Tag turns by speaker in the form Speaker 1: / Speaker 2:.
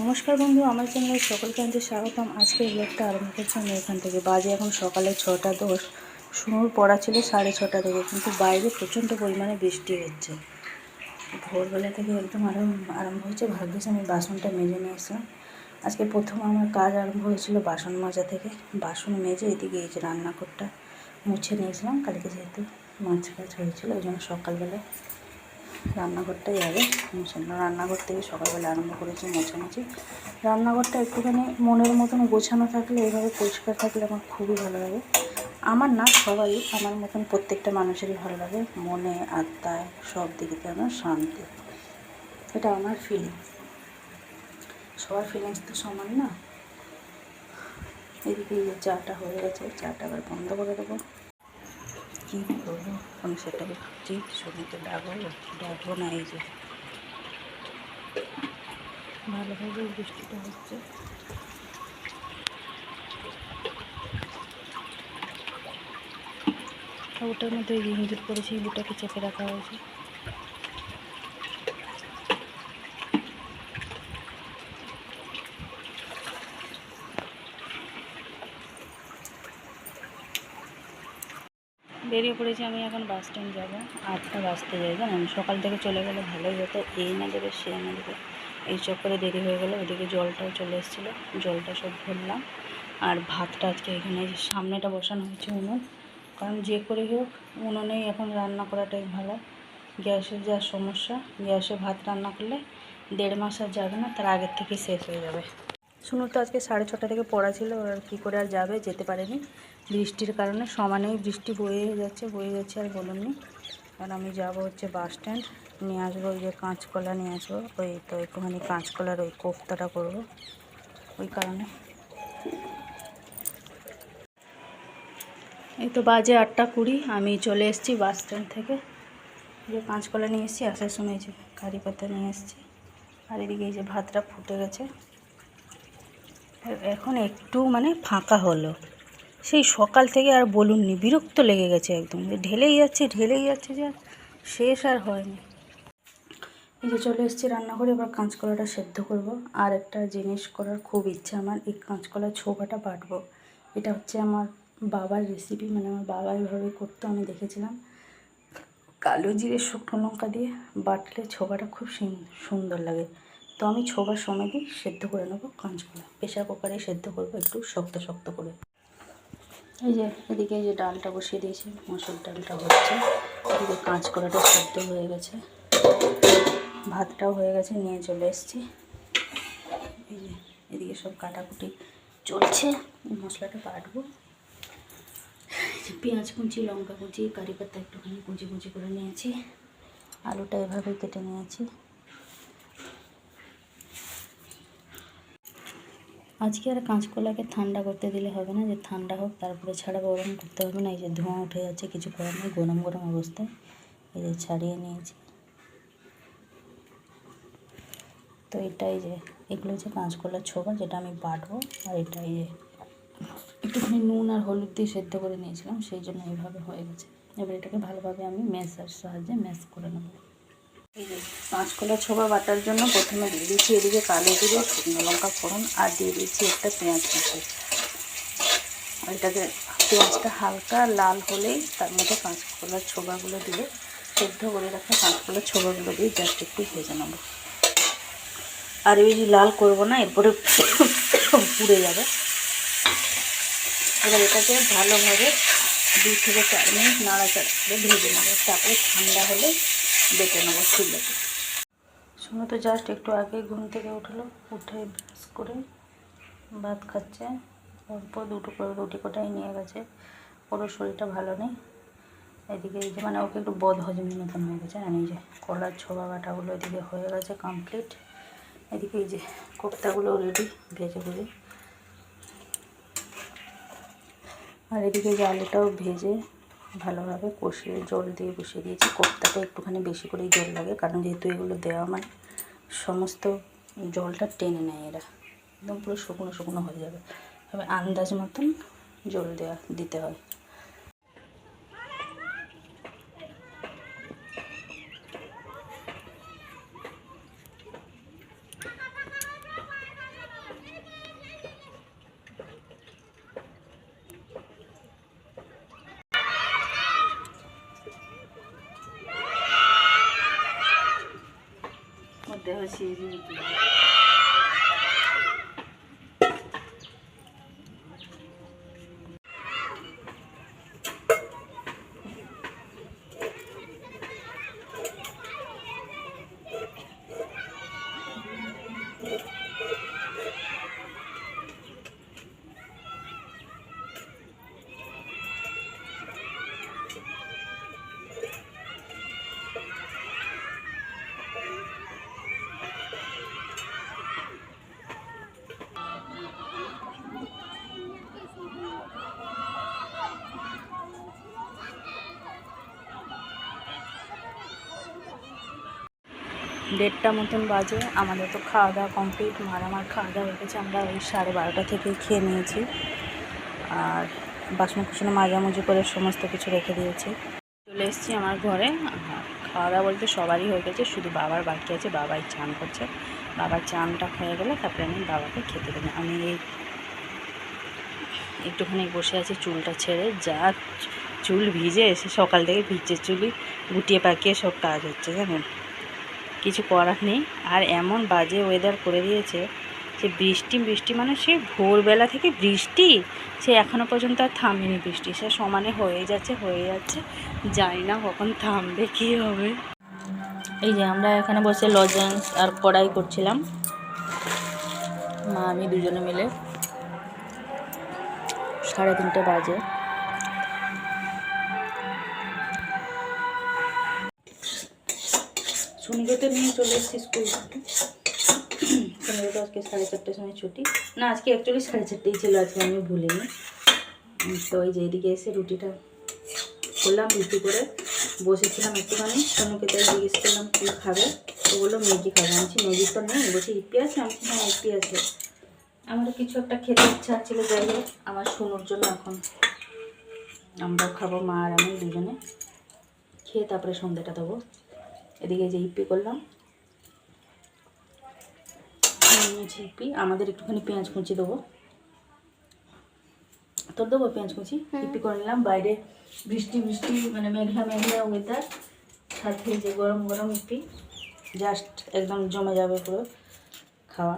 Speaker 1: নমস্কার বন্ধু, আমার চ্যানেলে সকলকে আনতে স্বাগতম। আজকের ব্লগটা আরম্ভ করছি আমি এখান থেকে। বাজে এখন সকালে 6:10। শুনুর পড়া ছিল 6:30 থেকে, কিন্তু বাইরে প্রচণ্ড পরিমাণে বৃষ্টি হচ্ছে। ভোরবেলা থেকে একদম আরম্ভ হয়েছে। ভাগ্যিস আমি বাসনটা মেজে নিয়ে এসলাম। আজকে প্রথম আমার কাজ আরম্ভ হয়েছিল বাসন মাজা থেকে। বাসন মেজে এদিকে এই যে রান্নাঘরটা মুছে নিয়েছিলাম। কালকে যেহেতু মাছ হয়েছিল, ওই জন্য সকালবেলায় রান্নাঘরটাই আগে মুছলাম। রান্নাঘর থেকে সকালবেলা আরম্ভ করেছি মোছামুছি। রান্নাঘরটা একটুখানি মনের মতন গোছানো থাকলে, এভাবে পরিষ্কার থাকলে আমার খুবই ভালো লাগে। আমার না, সবাই আমার মতন প্রত্যেকটা মানুষেরই ভালো লাগে। মনে, আত্মায়, সব দিকেতে আমার শান্তি। এটা আমার ফিলিংস। সবার ফিলিংস তো সমান না। এদিকে এই যে চাটা হয়ে গেছে, চাটা আবার বন্ধ করে দেবো। কী করবো আমি সেটাই ভাবছি। সুমিকে ডাকবো না। এই যে ভালোভাবে বৃষ্টিটা হচ্ছে। ওটার মধ্যে ইঁদুর পড়েছে, ইঁদুরটাকে চেপে রাখা হয়েছে। বেরিয়ে পড়েছি আমি এখন বাস স্ট্যান্ড যাবো। 8টা বাজতে যাই, জানেন। সকাল থেকে চলে গেলে ভালোই হতো, এই না দেবে সে না দেবে, এই চক্করে দেরি হয়ে গেলো। ওদিকে জলটাও চলে এসেছিলো, জলটা সব ভরলাম। আর ভাতটা আজকে এখানে সামনেটা বসানো হয়েছে উনুন, কারণ যে করে হোক উনুনেই এখন রান্না করাটাই ভালো। গ্যাসের যা সমস্যা, গ্যাসে ভাত রান্না করলে 1.5 মাস আর যাবে না, তার আগের থেকেই শেষ হয়ে যাবে। শুনুন তো আজকে 6:30 থেকে পড়া ছিল, আর কী করে আর যাবে, যেতে পারেনি বৃষ্টির কারণে। সমানেই বৃষ্টি বয়ে যাচ্ছে আর বলুননি। আর আমি যাব হচ্ছে বাস স্ট্যান্ড, নিয়ে আসবো ওই যে কাঁচকলা নিয়ে আসবো। ওই তো একটুখানি কাঁচকলার ওই কোফতাটা করবো, ওই কারণে। এই তো বাজে 8:20, আমি চলে এসেছি বাস স্ট্যান্ড থেকে। যে কাঁচকলা নিয়ে এসেছি, আসার সময় যে কারি পাতা নিয়ে এসেছি। আর এদিকে এই যে ভাতটা ফুটে গেছে। এখন একটু মানে ফাঁকা হলো। সেই সকাল থেকে আর বলুননি, বিরক্ত লেগে গেছে একদম। ঢেলেই যাচ্ছে যে শেষ আর হয়নি। এই যে চলে এসেছি রান্নাঘরে, এবার কাঁচকলাটা সেদ্ধ করব। আর একটা জিনিস করার খুব ইচ্ছা আমার, এই কাঁচকলার ছোবাটা বাটবো। এটা হচ্ছে আমার বাবার রেসিপি, মানে আমার বাবা এইভাবে করতো, আমি দেখেছিলাম। কালো জিরে শুকনো লঙ্কা দিয়ে বাটলে ছোবাটা খুব সুন্দর লাগে। তো আমি ছোবার সময় দিয়ে সেদ্ধ করে নেবো কাঁচকলা। প্রেশার কুকারে সেদ্ধ করবো একটু শক্ত শক্ত করে। এই যে এদিকে এই যে ডালটা বসিয়ে দিয়েছি, মসুর ডালটা হচ্ছে। এদিকে কাঁচকলাটা সেদ্ধ হয়ে গেছে, ভাতটাও হয়ে গেছে, নিয়ে চলে এসেছি। এই যে এদিকে সব কাটাকুটি চলছে, মশলাটা বাটবো। পেঁয়াজ কুচি, লঙ্কা কুচি, কারি পাতা একটুখানি কুচি করে নিয়েছি। আলুটা এভাবে কেটে নিয়েছি। আজকে আর কাঁচকলাকে ঠান্ডা করতে দিলে হবে না, যে ঠান্ডা হোক তারপরে ছাড়া, গরম করতে হবে না। এই যে ধোঁয়া উঠে যাচ্ছে, কিছু করার নেই, গরম অবস্থায় এই যে ছাড়িয়ে নিয়েছি। তো এটাই যে এগুলো হচ্ছে কাঁচকলার ছোবা, যেটা আমি বাটবো। আর এটাই যে একটুখানি নুন আর হলুদ দিয়ে সেদ্ধ করে নিয়েছিলাম, সেই জন্য এইভাবে হয়ে গেছে। এবার এটাকে ভালোভাবে আমি ম্যাশের সাহায্যে ম্যাশ করে নেব। এই যে কাঁচকলা ছোবা বাটার জন্য প্রথমে দিয়ে দিচ্ছি এদিকে কালো জিরে, শুকনো লঙ্কা ফোড়ন, আর দিয়ে দিচ্ছি একটা পেঁয়াজ কুচি। আর এটাকে পেঁয়াজটা হালকা লাল হলেই তার মধ্যে কাঁচকলার ছোবাগুলো দিয়ে, সেদ্ধ করে রাখা কাঁচকলার ছোবাগুলো দিয়ে জাস্ট একটু ভেজে নেব। আর ওই যে লাল করবো না, এরপরে পুড়ে যাবে। এবার এটাকে ভালোভাবে 2 থেকে 4 মিনিট নাড়াচাড়া করে ভেজে নেবো। তারপরে ঠান্ডা হলে বেটে নেবো শিলনোড়াতে। শুনো তো জাস্ট একটু আগে ঘুম থেকে উঠলো, উঠে ব্রাশ করে ভাত খাচ্ছে। অল্প 2 টুকরো রুটি কোটাই নিয়ে গেছে, ওরও শরীরটা ভালো নেই। এদিকে এই যে মানে ওকে একটু বদহজমের মতন হয়ে গেছে। আর এই যে কলার ছোবা বাটাগুলো এদিকে হয়ে গেছে কমপ্লিট। এদিকে এই যে কোপ্তাগুলো রেডি ভেজে ভেজে। আর এদিকে যে আলুটাও ভেজে ভালোভাবে কষিয়ে জল দিয়ে বসিয়ে দিয়েছি। কোপ্তাটা একটুখানি বেশি করেই জল লাগে, কারণ যেহেতু এগুলো দেওয়া মানে সমস্ত জলটা টেনে নেয়, এরা একদম পুরো শুকনো শুকনো হয়ে যাবে। তবে আন্দাজ মতন জল দিতে হয়। দেহ সিঁড়ি দেড়টা মতন বাজে। আমাদের তো খাওয়া দাওয়া কমপ্লিট, আমার খাওয়া দাওয়া হয়ে গেছে। আমরা ওই 12:30 থেকে খেয়ে নিয়েছি, আর বাসন কুসন মাজামুজি করে সমস্ত কিছু রেখে দিয়েছি। চলে এসেছি আমার ঘরে। খাওয়া দাওয়া বলতে সবারই হয়ে গেছে, শুধু বাবার বাকি আছে। বাবাই চান করছে, বাবার চানটা হয়ে গেলে তারপরে আমি বাবাকে খেতে দেবো। আমি এই একটুখানি বসে আছি চুলটা ছেড়ে, যা চুল ভিজে এসে সকাল থেকে ভিজে চুলই গুটিয়ে পাকিয়ে সব কাজ হচ্ছে জানেন, কিছু করার নেই। আর এমন বাজে ওয়েদার করে দিয়েছে যে বৃষ্টি মানে সে ভোরবেলা থেকে বৃষ্টি, সে এখনও পর্যন্ত আর থামেনি বৃষ্টি, সে সমানে হয়ে যাচ্ছে, জানি না কখন থামবে, কী হবে। এই যে আমরা এখানে বসে লজেন্স আর কড়াই করছিলাম, মা আমি দুজনে মিলে। 3:30 বাজে। সুনিকে নিয়ে চলে এসেছি স্কুল থেকে। সুনিকে তো আজকে 4:30টার সময় ছুটি, না আজকে অ্যাকচুয়ালি 4:30টাই ছিল, আজকে আমি ভুলিনি। তো এই যে এদিকে এসে রুটিটা করলাম, রুটি করে বসেছিলাম একটুখানি। সোনুকে তাই জিজ্ঞেস করলাম কী খাবে, তো বললো ম্যাগি খাবে। আমি ম্যাগি তো নেই, বলছি ইপি আছে। আমি হ্যাঁ ইপি আছে। আমারও কিছু একটা খেতে ইচ্ছা ছিল, যাই হোক আমার সোনুর জন্য এখন আমরাও খাবো, মা আর আমি দুজনে খেয়ে তারপরে সন্ধ্যাটা দেবো। এদিকে যে ইপি করলাম, ইপি আমাদের একটুখানি পেঁয়াজ কুচি দেবো, তোর দেবো পেঁয়াজ কুচি। ইপি করে নিলাম। বাইরে বৃষ্টি মানে মেঘলা ওয়েদার, সাথে যে গরম গরম ইপি, জাস্ট একদম জমে যাবে পুরো খাওয়া।